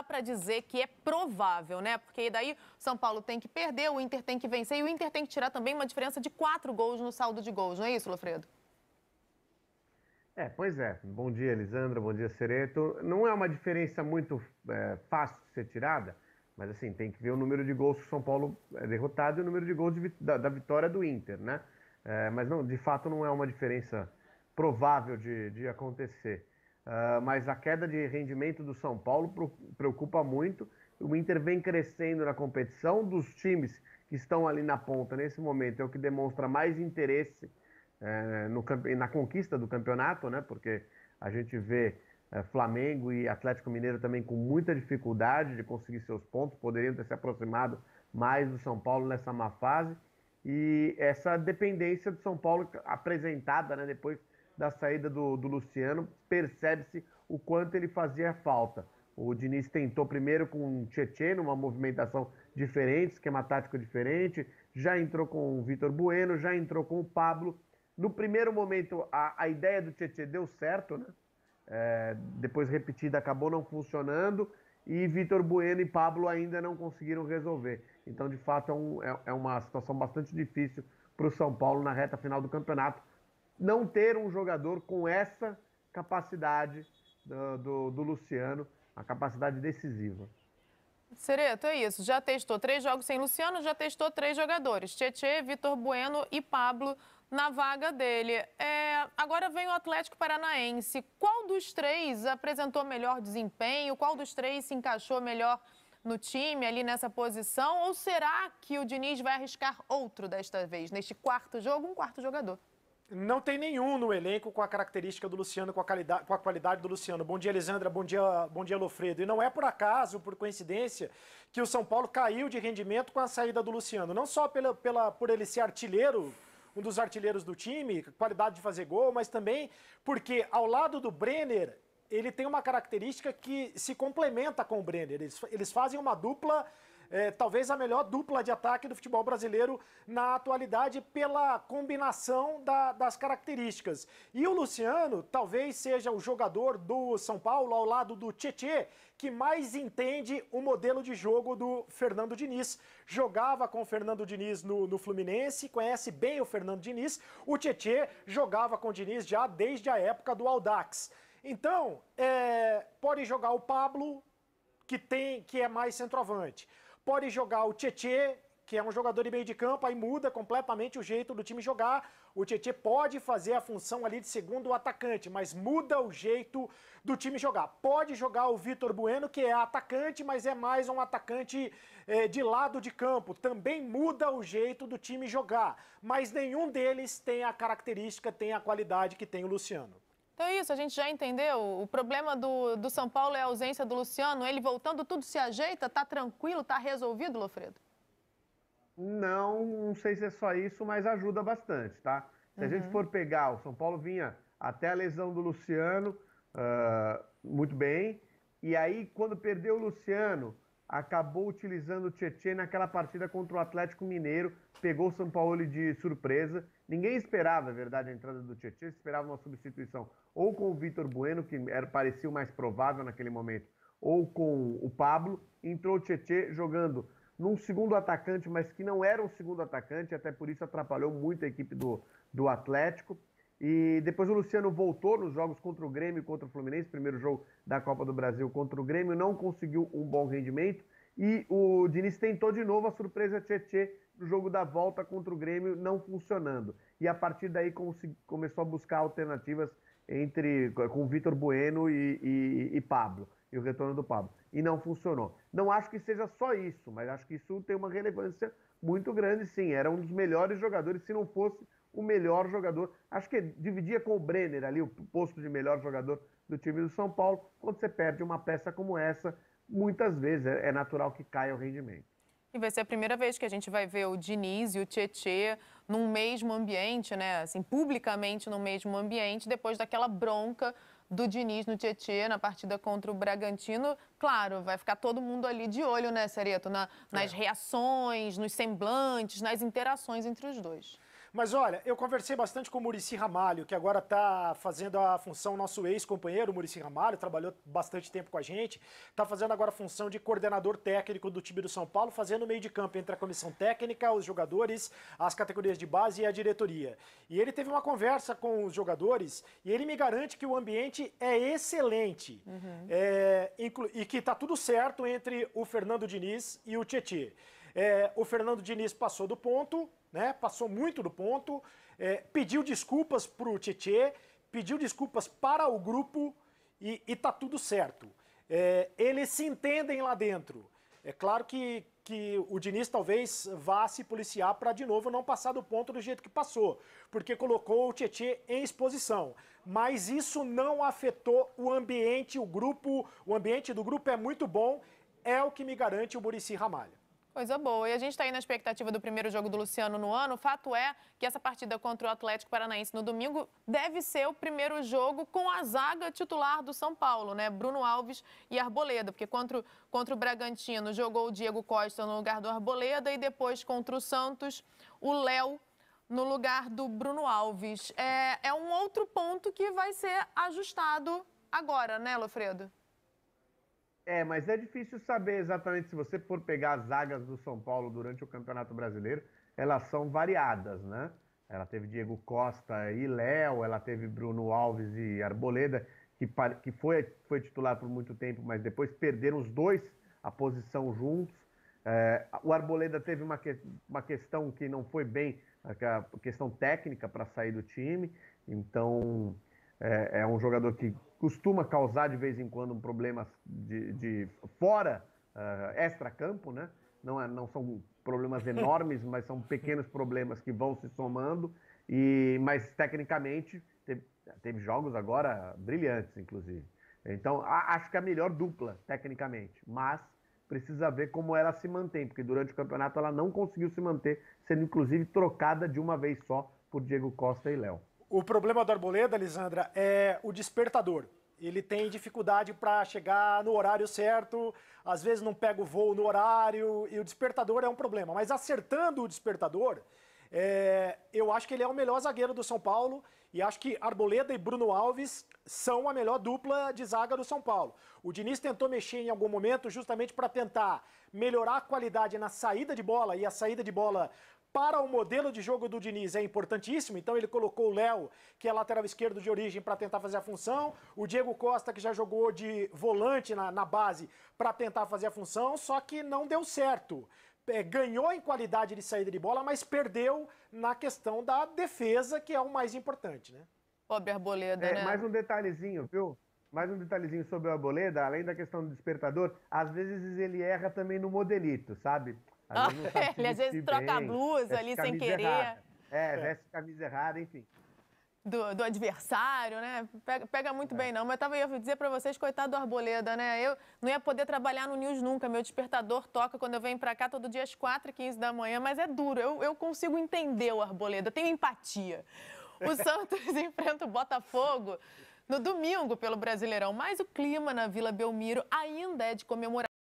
dá para dizer que é provável, né? Porque daí o São Paulo tem que perder, o Inter tem que vencer e o Inter tem que tirar também uma diferença de 4 gols no saldo de gols, não é isso, Lofredo? Pois é. Bom dia, Elisandra. Bom dia, Sereto. Não é uma diferença muito fácil de ser tirada, mas assim, tem que ver o número de gols que o São Paulo é derrotado e o número de gols da vitória do Inter, né? Mas não, de fato não é uma diferença provável de acontecer. Mas a queda de rendimento do São Paulo preocupa muito. O Inter vem crescendo na competição, dos times que estão ali na ponta nesse momento, é o que demonstra mais interesse na conquista do campeonato, né? Porque a gente vê Flamengo e Atlético Mineiro também com muita dificuldade de conseguir seus pontos, poderiam ter se aproximado mais do São Paulo nessa má fase. E essa dependência do São Paulo apresentada, né, depois da saída do Luciano, percebe-se o quanto ele fazia falta. O Diniz tentou primeiro com o Tietê, numa movimentação diferente, esquema tático diferente, já entrou com o Vitor Bueno, já entrou com o Pablo. No primeiro momento, a ideia do Tietê deu certo, né? Depois repetida, acabou não funcionando e Vitor Bueno e Pablo ainda não conseguiram resolver. Então, de fato, é uma situação bastante difícil para o São Paulo na reta final do campeonato. Não ter um jogador com essa capacidade do Luciano, a capacidade decisiva. Sereto, é isso. Já testou 3 jogos sem Luciano, já testou 3 jogadores. Tietê, Vitor Bueno e Pablo na vaga dele. Agora vem o Atlético Paranaense. Qual dos 3 apresentou melhor desempenho? Qual dos 3 se encaixou melhor no time, ali nessa posição? Ou será que o Diniz vai arriscar outro desta vez? Neste quarto jogo, um quarto jogador. Não tem nenhum no elenco com a característica do Luciano, com a qualidade do Luciano. Bom dia, Elisandra. Bom dia, Lofredo. E não é por acaso, por coincidência, que o São Paulo caiu de rendimento com a saída do Luciano. Não só por ele ser artilheiro, um dos artilheiros do time, qualidade de fazer gol, mas também porque ao lado do Brenner, ele tem uma característica que se complementa com o Brenner. Eles fazem uma dupla, talvez a melhor dupla de ataque do futebol brasileiro na atualidade pela combinação das características. E o Luciano talvez seja o jogador do São Paulo, ao lado do Tietê, que mais entende o modelo de jogo do Fernando Diniz. Jogava com o Fernando Diniz no Fluminense, conhece bem o Fernando Diniz. O Tietê jogava com o Diniz já desde a época do Audax. Então, pode jogar o Pablo, que é mais centroavante. Pode jogar o Tietê, que é um jogador de meio de campo, aí muda completamente o jeito do time jogar. O Tietê pode fazer a função ali de segundo atacante, mas muda o jeito do time jogar. Pode jogar o Vitor Bueno, que é atacante, mas é mais um atacante de lado de campo. Também muda o jeito do time jogar, mas nenhum deles tem a característica, tem a qualidade que tem o Luciano. Então é isso, a gente já entendeu. O problema do São Paulo é a ausência do Luciano. Ele voltando, tudo se ajeita? Tá tranquilo? Tá resolvido, Lofredo? Não sei se é só isso, mas ajuda bastante, tá? Se a gente for pegar, o São Paulo vinha até a lesão do Luciano, muito bem, e aí quando perdeu o Luciano, acabou utilizando o Tietê naquela partida contra o Atlético Mineiro, pegou o São Paulo de surpresa. Ninguém esperava, é verdade, a entrada do Tietê, esperava uma substituição ou com o Vitor Bueno, que parecia o mais provável naquele momento, ou com o Pablo. Entrou o Tietê jogando num segundo atacante, mas que não era um segundo atacante, até por isso atrapalhou muito a equipe do Atlético. E depois o Luciano voltou nos jogos contra o Grêmio e contra o Fluminense, primeiro jogo da Copa do Brasil contra o Grêmio, não conseguiu um bom rendimento. E o Diniz tentou de novo a surpresa Tietê no jogo da volta contra o Grêmio, não funcionando. E a partir daí começou a buscar alternativas com o Vitor Bueno e Pablo, e o retorno do Pablo. E não funcionou. Não acho que seja só isso, mas acho que isso tem uma relevância muito grande, sim. Era um dos melhores jogadores, se não fosse o melhor jogador. Acho que dividia com o Brenner ali o posto de melhor jogador do time do São Paulo. Quando você perde uma peça como essa, muitas vezes é natural que caia o rendimento. E vai ser a primeira vez que a gente vai ver o Diniz e o Tietê num mesmo ambiente, né? Assim, publicamente no mesmo ambiente, depois daquela bronca do Diniz no Tietê na partida contra o Bragantino. Claro, vai ficar todo mundo ali de olho, né, Sereto? Nas reações, nos semblantes, nas interações entre os dois. Mas olha, eu conversei bastante com o Muricy Ramalho, que agora está fazendo a função, nosso ex-companheiro, o Muricy Ramalho, trabalhou bastante tempo com a gente, está fazendo agora a função de coordenador técnico do time do São Paulo, fazendo o meio de campo entre a comissão técnica, os jogadores, as categorias de base e a diretoria. E ele teve uma conversa com os jogadores e ele me garante que o ambiente é excelente e que está tudo certo entre o Fernando Diniz e o Tietê. O Fernando Diniz passou do ponto, né? Passou muito do ponto, pediu desculpas para o Tietê, pediu desculpas para o grupo e tá tudo certo. Eles se entendem lá dentro. É claro que o Diniz talvez vá se policiar para de novo não passar do ponto do jeito que passou, porque colocou o Tietê em exposição. Mas isso não afetou o ambiente, o ambiente do grupo é muito bom, é o que me garante o Muricy Ramalho. Coisa boa. E a gente está aí na expectativa do primeiro jogo do Luciano no ano. O fato é que essa partida contra o Atlético Paranaense no domingo deve ser o primeiro jogo com a zaga titular do São Paulo, né? Bruno Alves e Arboleda, porque contra o Bragantino jogou o Diego Costa no lugar do Arboleda e depois contra o Santos, o Léo no lugar do Bruno Alves. É um outro ponto que vai ser ajustado agora, né, Lofredo? Mas é difícil saber exatamente, se você for pegar as zagas do São Paulo durante o Campeonato Brasileiro, elas são variadas, né? Ela teve Diego Costa e Léo, ela teve Bruno Alves e Arboleda, que foi titular por muito tempo, mas depois perderam os dois a posição juntos. O Arboleda teve uma questão que não foi bem, a questão técnica para sair do time, então é um jogador que costuma causar de vez em quando um problema de fora, extra-campo, né? Não são problemas enormes, mas são pequenos problemas que vão se somando, mas tecnicamente teve jogos agora brilhantes, inclusive. Então, acho que é a melhor dupla, tecnicamente, mas precisa ver como ela se mantém, porque durante o campeonato ela não conseguiu se manter, sendo inclusive trocada de uma vez só por Diego Costa e Léo. O problema do Arboleda, Lisandra, é o despertador. Ele tem dificuldade para chegar no horário certo, às vezes não pega o voo no horário, e o despertador é um problema. Mas acertando o despertador, eu acho que ele é o melhor zagueiro do São Paulo, e acho que Arboleda e Bruno Alves são a melhor dupla de zaga do São Paulo. O Diniz tentou mexer em algum momento justamente para tentar melhorar a qualidade na saída de bola, e a saída de bola para o modelo de jogo do Diniz é importantíssimo, então ele colocou o Léo, que é lateral esquerdo de origem, para tentar fazer a função, o Diego Costa, que já jogou de volante na base, para tentar fazer a função, só que não deu certo. Ganhou em qualidade de saída de bola, mas perdeu na questão da defesa, que é o mais importante, né? Pobre Arboleda, né? Mais um detalhezinho, viu? Mais um detalhezinho sobre o Arboleda, além da questão do despertador, às vezes ele erra também no modelito, sabe? Ele às vezes troca a blusa ali sem querer. Veste camisa errada, enfim. Do adversário, né? Pega muito bem, não. Mas eu ia dizer pra vocês, coitado do Arboleda, né? Eu não ia poder trabalhar no News nunca. Meu despertador toca quando eu venho pra cá todo dia às 4h15 da manhã, mas é duro. Eu consigo entender o Arboleda, tenho empatia. O Santos enfrenta o Botafogo no domingo pelo Brasileirão, mas o clima na Vila Belmiro ainda é de comemoração.